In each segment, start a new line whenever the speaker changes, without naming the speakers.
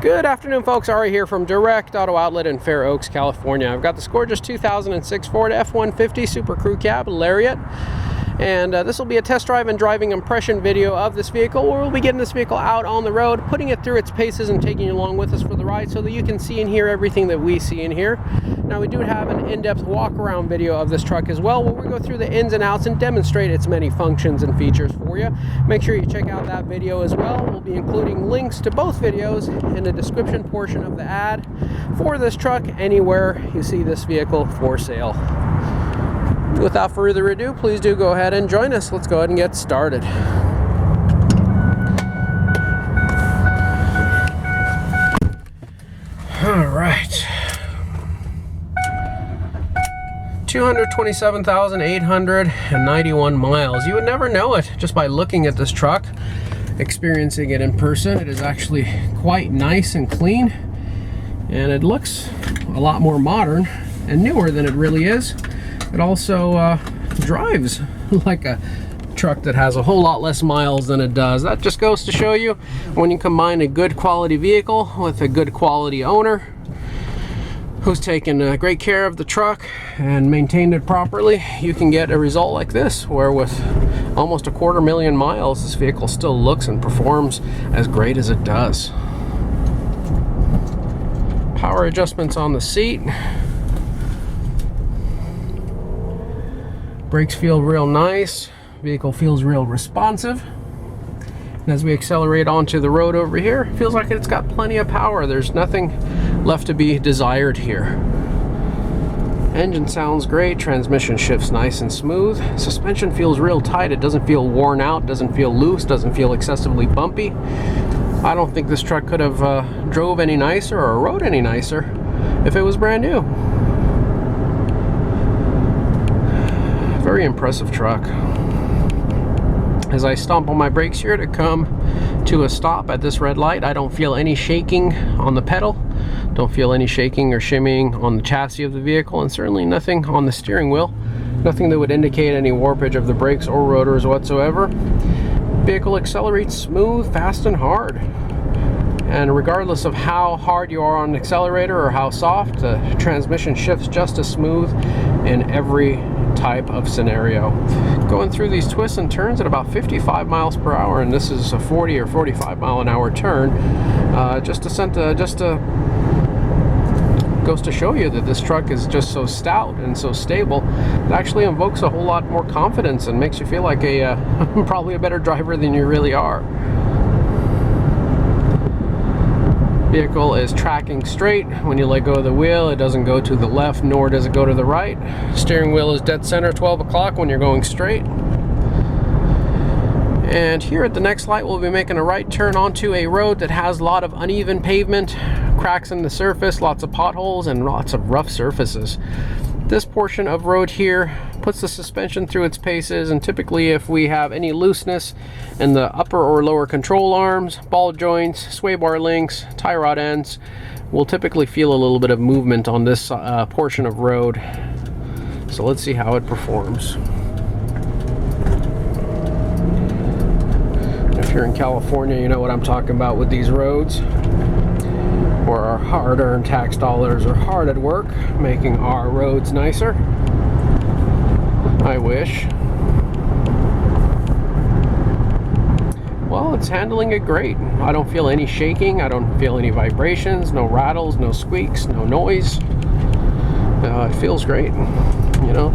Good afternoon, folks. Ari here from Direct Auto Outlet in Fair Oaks, California. I've got this gorgeous 2006 Ford F-150 Super Crew Cab Lariat, and this will be a test drive and driving impression video of this vehicle, where we'll be getting this vehicle out on the road, putting it through its paces and taking you along with us for the ride so that you can see and hear everything that we see and hear. Now, we do have an in-depth walk-around video of this truck as well, where we go through the ins and outs and demonstrate its many functions and features for you. Make sure you check out that video as well. We'll be including links to both videos in the description portion of the ad for this truck anywhere you see this vehicle for sale. Without further ado, please do go ahead and join us. Let's go ahead and get started. All right. 227,891 miles. You would never know it just by looking at this truck, experiencing it in person. It is actually quite nice and clean, and it looks a lot more modern and newer than it really is. It also drives like a truck that has a whole lot less miles than it does. That just goes to show you, when you combine a good quality vehicle with a good quality owner who's taken great care of the truck and maintained it properly, you can get a result like this, where with almost 250,000 miles, this vehicle still looks and performs as great as it does. Power adjustments on the seat. Brakes feel real nice. Vehicle feels real responsive. And as we accelerate onto the road over here, it feels like it's got plenty of power. There's nothing left to be desired here. Engine sounds great. Transmission shifts nice and smooth. Suspension feels real tight. It doesn't feel worn out, doesn't feel loose, doesn't feel excessively bumpy. I don't think this truck could have drove any nicer or rode any nicer if it was brand new. Very impressive truck. As I stomp on my brakes here to come to a stop at this red light, I don't feel any shaking on the pedal, don't feel any shaking or shimmying on the chassis of the vehicle, and certainly nothing on the steering wheel, nothing that would indicate any warpage of the brakes or rotors whatsoever. Vehicle accelerates smooth, fast, and hard. And regardless of how hard you are on the accelerator or how soft, the transmission shifts just as smooth in every type of scenario. Going through these twists and turns at about 55 miles per hour, and this is a 40 or 45 mile an hour turn, just goes to show you that this truck is just so stout and so stable. It actually invokes a whole lot more confidence and makes you feel like probably a better driver than you really are. Vehicle is tracking straight. When you let go of the wheel, it doesn't go to the left, nor does it go to the right. Steering wheel is dead center 12 o'clock when you're going straight. And here at the next light, we'll be making a right turn onto a road that has a lot of uneven pavement, cracks in the surface, lots of potholes, and lots of rough surfaces. This portion of road here puts the suspension through its paces, and typically if we have any looseness in the upper or lower control arms, ball joints, sway bar links, tie rod ends, we'll typically feel a little bit of movement on this portion of road. So let's see how it performs. If you're in California, you know what I'm talking about with these roads, where our hard-earned tax dollars are hard at work making our roads nicer. I wish. Well, it's handling it great. I don't feel any shaking. I don't feel any vibrations, no rattles, no squeaks, no noise. It feels great, you know.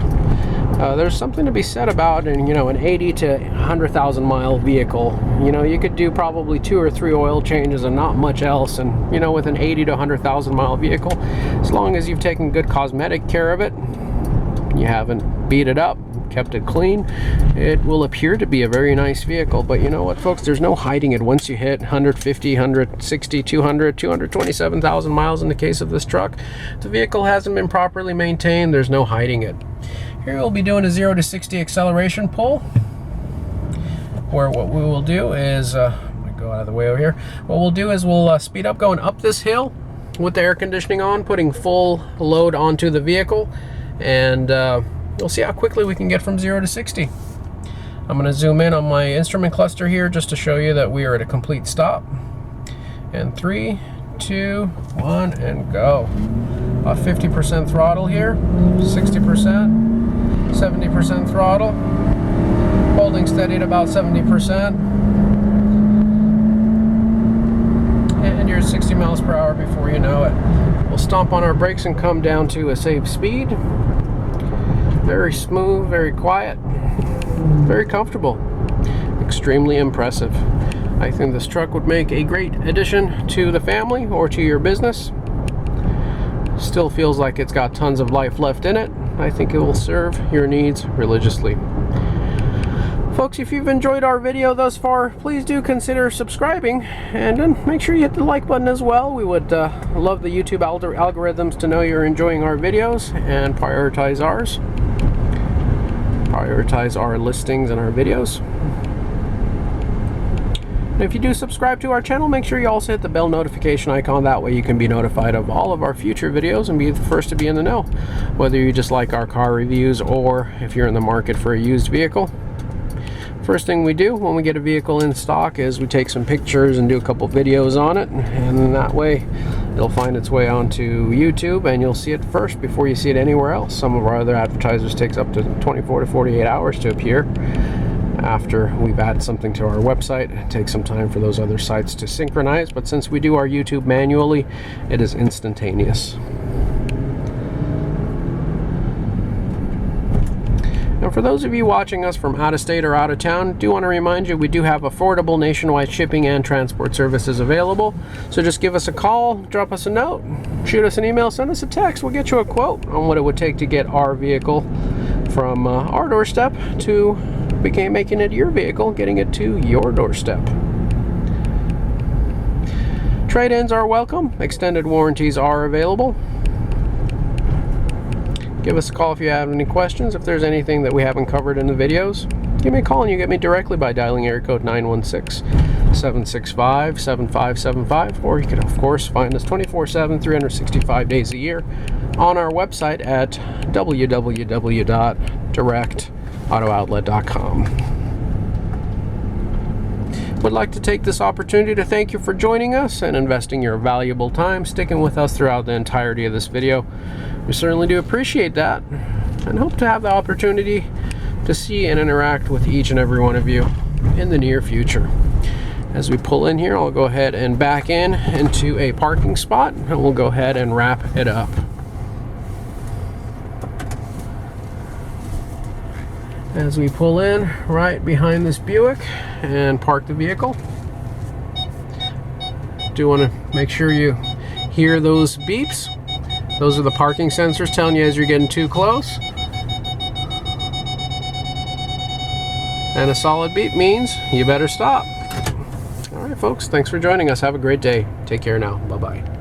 There's something to be said about an 80 to 100,000 mile vehicle. You could do probably 2 or 3 oil changes and not much else. And with an 80 to 100,000 mile vehicle, as long as you've taken good cosmetic care of it, you haven't beat it up, kept it clean, it will appear to be a very nice vehicle. But you know what, folks, there's no hiding it. Once you hit 150, 160, 200, 227,000 miles in the case of this truck, the vehicle hasn't been properly maintained. There's no hiding it. Here we'll be doing a 0 to 60 acceleration pull, where what we will do is, go out of the way over here, what we'll do is we'll speed up going up this hill with the air conditioning on, putting full load onto the vehicle, and we'll see how quickly we can get from 0 to 60. I'm going to zoom in on my instrument cluster here just to show you that we are at a complete stop. And 3, 2, 1, and go. About 50% throttle here, 60%, 70% throttle, holding steady at about 70%, and you're at 60 miles per hour before you know it. We'll stomp on our brakes and come down to a safe speed. Very smooth, very quiet, very comfortable, extremely impressive. I think this truck would make a great addition to the family or to your business. Still feels like it's got tons of life left in it. I think it will serve your needs religiously. Folks, if you've enjoyed our video thus far, please do consider subscribing, and then make sure you hit the like button as well. We would love the YouTube algorithms to know you're enjoying our videos and prioritize ours. Prioritize our listings and our videos. And if you do subscribe to our channel, make sure you also hit the bell notification icon. That way you can be notified of all of our future videos and be the first to be in the know, whether you just like our car reviews or if you're in the market for a used vehicle. First thing we do when we get a vehicle in stock is we take some pictures and do a couple videos on it, and that way it'll find its way onto YouTube and you'll see it first before you see it anywhere else. Some of our other advertisers takes up to 24 to 48 hours to appear. After we've added something to our website, it takes some time for those other sites to synchronize, but since we do our YouTube manually, it is instantaneous. And for those of you watching us from out of state or out of town, I do want to remind you we do have affordable nationwide shipping and transport services available. So just give us a call, drop us a note, shoot us an email, send us a text. We'll get you a quote on what it would take to get our vehicle from our doorstep to making it your vehicle, getting it to your doorstep. Trade-ins are welcome. Extended warranties are available. Give us a call if you have any questions. If there's anything that we haven't covered in the videos, give me a call and you get me directly by dialing area code 916-765-7575, or you can of course find us 24/7 365 days a year on our website at www.directauto.com. Would like to take this opportunity to thank you for joining us and investing your valuable time, sticking with us throughout the entirety of this video. We certainly do appreciate that and hope to have the opportunity to see and interact with each and every one of you in the near future. As we pull in here, I'll go ahead and back in into a parking spot and we'll go ahead and wrap it up. As we pull in right behind this Buick and park the vehicle, do want to make sure you hear those beeps. Those are the parking sensors telling you as you're getting too close. And a solid beep means you better stop. All right, folks, thanks for joining us. Have a great day. Take care now. Bye-bye.